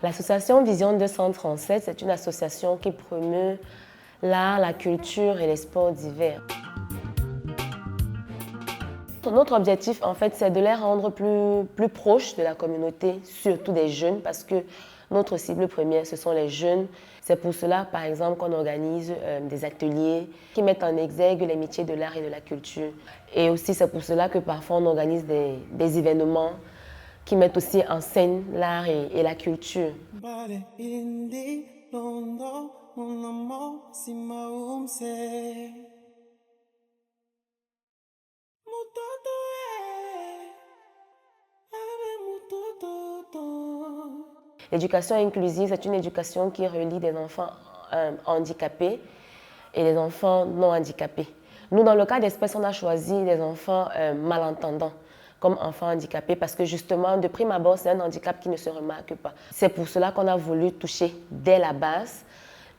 L'association Vision 237, c'est une association qui promeut l'art, la culture et les sports d'hiver. Notre objectif, en fait, c'est de les rendre plus proches de la communauté, surtout des jeunes, parce que notre cible première, ce sont les jeunes. C'est pour cela, par exemple, qu'on organise des ateliers qui mettent en exergue les métiers de l'art et de la culture. Et aussi, c'est pour cela que parfois, on organise des événements qui mettent aussi en scène l'art et la culture. L'éducation inclusive, c'est une éducation qui relie des enfants handicapés et des enfants non handicapés. Nous, dans le cas d'espèce, on a choisi des enfants malentendants comme enfants handicapés parce que justement, de prime abord, c'est un handicap qui ne se remarque pas. C'est pour cela qu'on a voulu toucher dès la base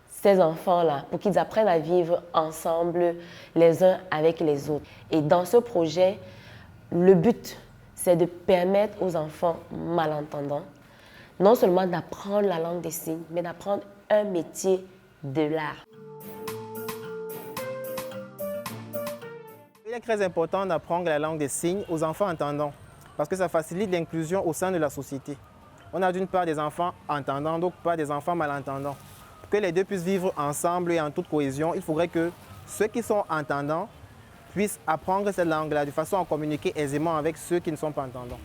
ces enfants-là pour qu'ils apprennent à vivre ensemble les uns avec les autres. Et dans ce projet, le but, c'est de permettre aux enfants malentendants non seulement d'apprendre la langue des signes, mais d'apprendre un métier de l'art. Il est très important d'apprendre la langue des signes aux enfants entendants parce que ça facilite l'inclusion au sein de la société. On a d'une part des enfants entendants, d'autre part des enfants malentendants. Pour que les deux puissent vivre ensemble et en toute cohésion, il faudrait que ceux qui sont entendants puissent apprendre cette langue-là de façon à communiquer aisément avec ceux qui ne sont pas entendants.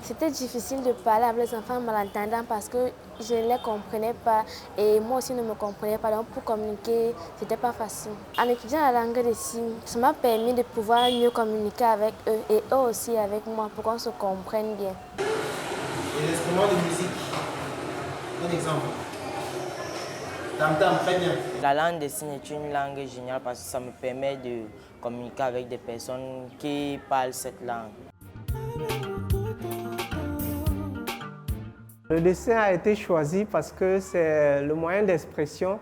C'était difficile de parler avec les enfants malentendants parce que je ne les comprenais pas et moi aussi ne me comprenais pas. Donc pour communiquer, ce n'était pas facile. En étudiant la langue des signes, ça m'a permis de pouvoir mieux communiquer avec eux et eux aussi avec moi pour qu'on se comprenne bien. Les instruments de musique, un exemple. Tam-tam, très bien. La langue des signes est une langue géniale parce que ça me permet de communiquer avec des personnes qui parlent cette langue. Le dessin a été choisi parce que c'est le moyen d'expression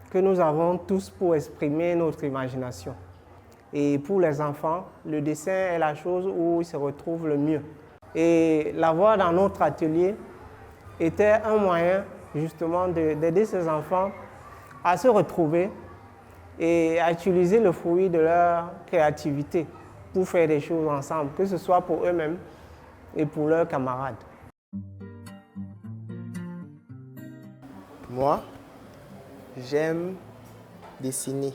que nous avons tous pour exprimer notre imagination. Et pour les enfants, le dessin est la chose où ils se retrouvent le mieux. Et l'avoir dans notre atelier était un moyen justement d'aider ces enfants à se retrouver et à utiliser le fruit de leur créativité pour faire des choses ensemble, que ce soit pour eux-mêmes et pour leurs camarades. Moi, j'aime dessiner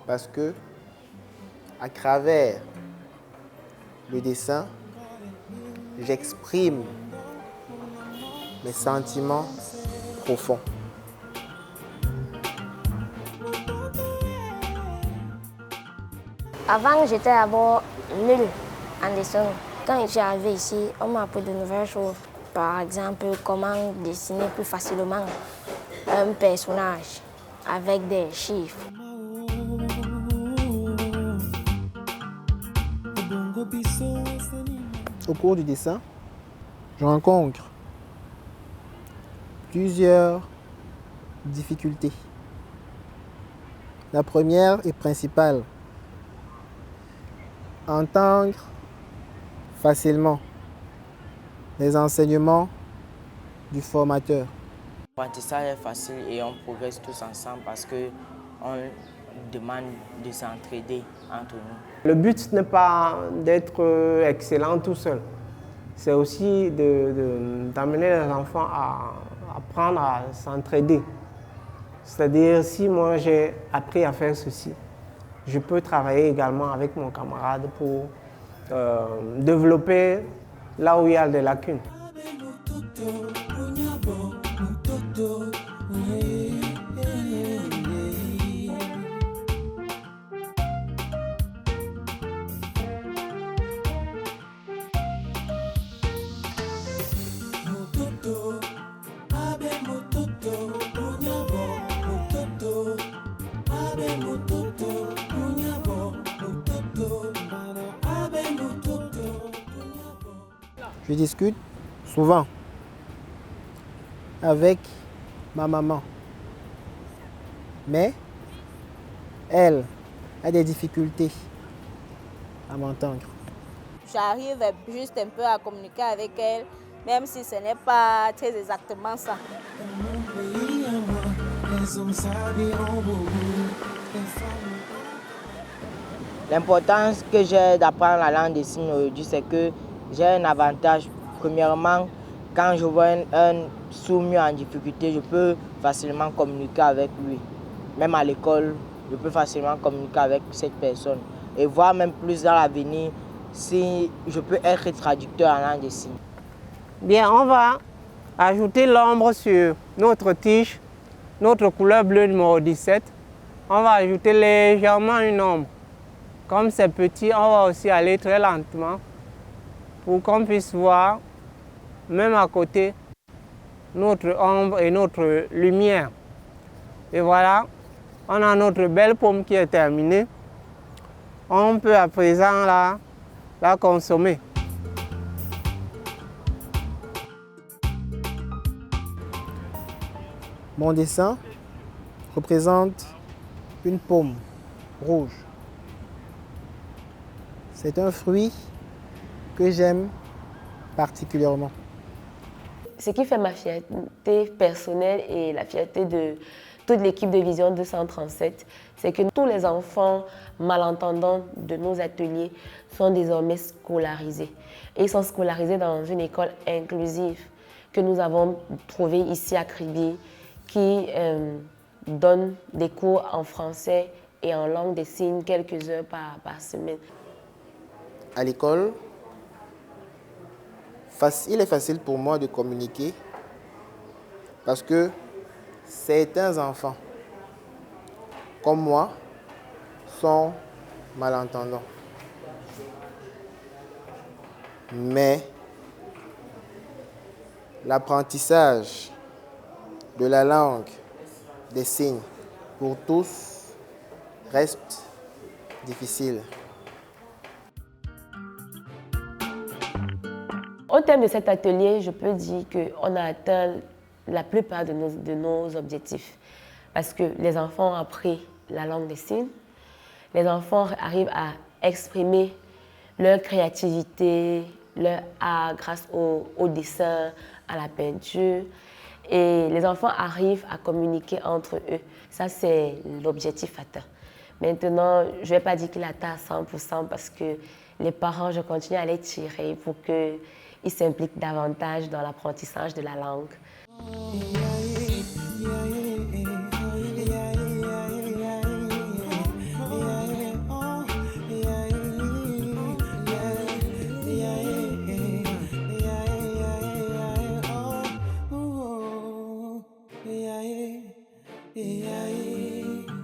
parce que à travers le dessin, j'exprime mes sentiments profonds. Avant, j'étais d'abord nulle en dessin. Quand je suis arrivée ici, on m'a appris de nouvelles choses. Par exemple, comment dessiner plus facilement un personnage avec des chiffres. Au cours du dessin, je rencontre plusieurs difficultés. La première et principale, entendre facilement les enseignements du formateur. L'apprentissage est facile et on progresse tous ensemble parce qu'on demande de s'entraider entre nous. Le but n'est pas d'être excellent tout seul. C'est aussi d'amener les enfants à apprendre à s'entraider. C'est-à-dire, si moi j'ai appris à faire ceci, je peux travailler également avec mon camarade pour développer là où il y a des lacunes. Je discute souvent avec ma maman, mais elle a des difficultés à m'entendre. J'arrive juste un peu à communiquer avec elle, même si ce n'est pas très exactement ça. L'importance que j'ai d'apprendre la langue des signes aujourd'hui, c'est que j'ai un avantage. Premièrement, quand je vois un sourd-muet en difficulté, je peux facilement communiquer avec lui. Même à l'école, je peux facilement communiquer avec cette personne. Et voir même plus dans l'avenir si je peux être traducteur en langue des signes. Bien, on va ajouter l'ombre sur notre tige, notre couleur bleue numéro 17. On va ajouter légèrement une ombre. Comme c'est petit, on va aussi aller très lentement pour qu'on puisse voir, même à côté, notre ombre et notre lumière. Et voilà, on a notre belle pomme qui est terminée. On peut à présent la consommer. Mon dessin représente une pomme rouge. C'est un fruit que j'aime particulièrement. Ce qui fait ma fierté personnelle et la fierté de toute l'équipe de Vision 237, c'est que tous les enfants malentendants de nos ateliers sont désormais scolarisés. Et ils sont scolarisés dans une école inclusive que nous avons trouvée ici à Kribi, qui donne des cours en français et en langue des signes quelques heures par semaine. À l'école, il est facile pour moi de communiquer parce que certains enfants, comme moi, sont malentendants. Mais l'apprentissage de la langue des signes pour tous reste difficile. Au terme de cet atelier, je peux dire qu'on a atteint la plupart de nos objectifs. Parce que les enfants ont appris la langue des signes, les enfants arrivent à exprimer leur créativité, leur art grâce au dessin, à la peinture. Et les enfants arrivent à communiquer entre eux. Ça, c'est l'objectif atteint. Maintenant, je ne vais pas dire qu'il est atteint à 100% parce que les parents, je continue à les tirer pour qu'ils s'impliquent davantage dans l'apprentissage de la langue. Yeah.